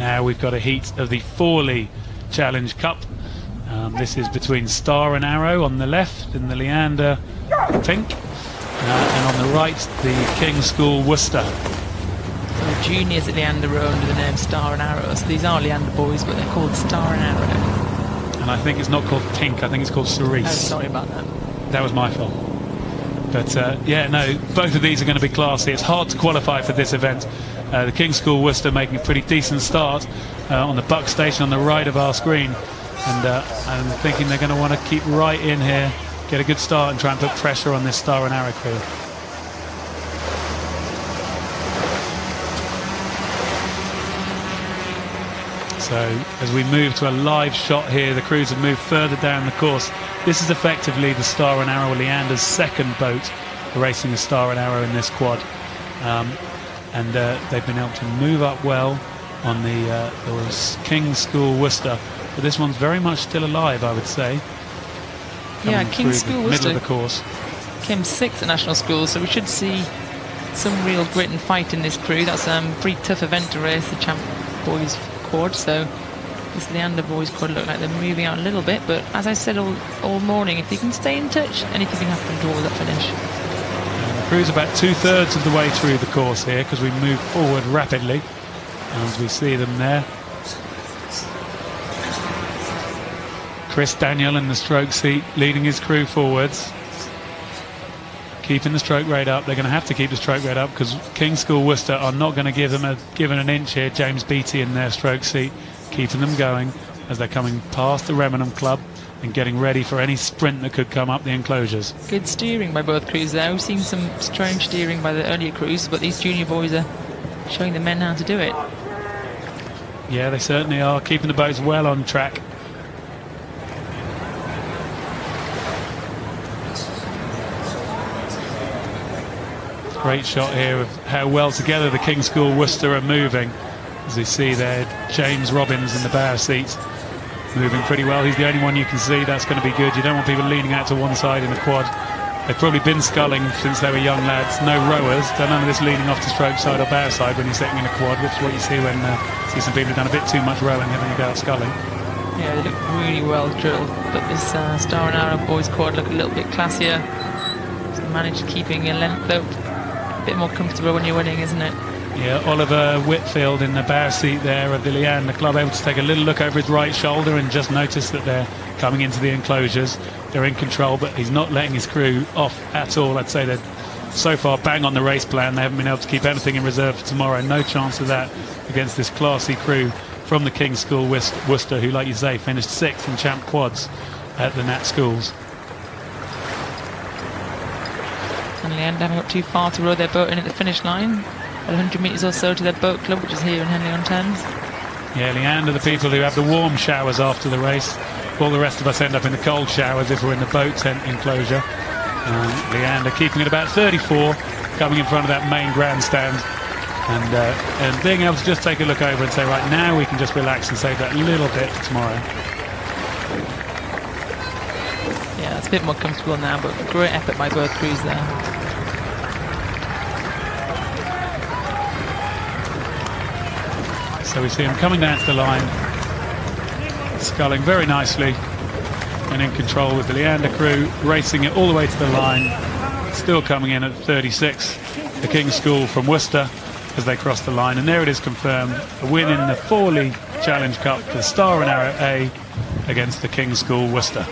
Now we've got a heat of the Fawley Challenge Cup. This is between Star and Arrow on the left in the Leander pink, and on the right the King's School Worcester. So the juniors at Leander are under the name Star and Arrow. So these are Leander boys, but they're called Star and Arrow. And I think it's not called Pink, I think it's called Cerise. Oh, sorry about that. That was my fault. But yeah, no, both of these are going to be classy. It's hard to qualify for this event. The King's School Worcester making a pretty decent start on the Buck Station on the right of our screen. And I'm thinking they're going to want to keep right in here, get a good start and try and put pressure on this Star and Arrow crew. So as we move to a live shot here, the crews have moved further down the course. This is effectively the Star and Arrow Leander's second boat racing a Star and Arrow in this quad. And they've been able to move up well on the King's School Worcester. But this one's very much still alive, I would say. Yeah, King's School Worcester middle of the course came 6th at national school, so we should see some real grit and fight in this crew. That's a pretty tough event to race, the Champ Boys quad. So this Leander Boys quad look like they're moving out a little bit, but as I said all morning, if you can stay in touch, anything can happen towards that finish. And the crew's about 2/3 of the way through the course here, because we move forward rapidly as we see them there. Chris Daniel in the stroke seat, leading his crew forwards, keeping the stroke rate up. They're going to have to keep the stroke rate up because King's School Worcester are not going to give them an inch here. James Beattie in their stroke seat, keeping them going as they're coming past the Remenham Club and getting ready for any sprint that could come up the enclosures. Good steering by both crews there. We've seen some strange steering by the earlier crews, but these junior boys are showing the men how to do it. Yeah, they certainly are, keeping the boats well on track. Great shot here of how well together the King's School Worcester are moving. As you see there, James Robbins in the bow seat, moving pretty well. He's the only one you can see. That's going to be good. You don't want people leaning out to one side in the quad. They've probably been sculling since they were young lads. No rowers. None of this leaning off to stroke side or bow side when you're sitting in a quad, which is what you see when see some people who've done a bit too much rowing having a go at sculling. Yeah, they look really well drilled, but this Star and Arrow boys quad look a little bit classier. So managed keeping a length out. A bit more comfortable when you're winning, isn't it? Yeah, Oliver Whitfield in the bow seat there of the Leander Club, able to take a little look over his right shoulder and just notice that they're coming into the enclosures. They're in control, but he's not letting his crew off at all. I'd say they're so far bang on the race plan. They haven't been able to keep anything in reserve for tomorrow. No chance of that against this classy crew from the King's School Worcester, who, like you say, finished 6th in Champ Quads at the Nat Schools. And Leander haven't got too far to row their boat in at the finish line. 100 metres or so to their boat club, which is here in Henley-on-Thames. Yeah, Leander, the people who have the warm showers after the race. All the rest of us end up in the cold showers if we're in the boat tent enclosure. Leander keeping it about 34, coming in front of that main grandstand, and being able to just take a look over and say, right, now we can just relax and save that little bit for tomorrow. Yeah, it's a bit more comfortable now, but great effort by both crews there. So we see him coming down to the line, sculling very nicely and in control with the Leander crew, racing it all the way to the line, still coming in at 36. The King's School from Worcester as they cross the line, and there it is confirmed, a win in the Fawley Challenge Cup for Star and Arrow A against the King's School Worcester.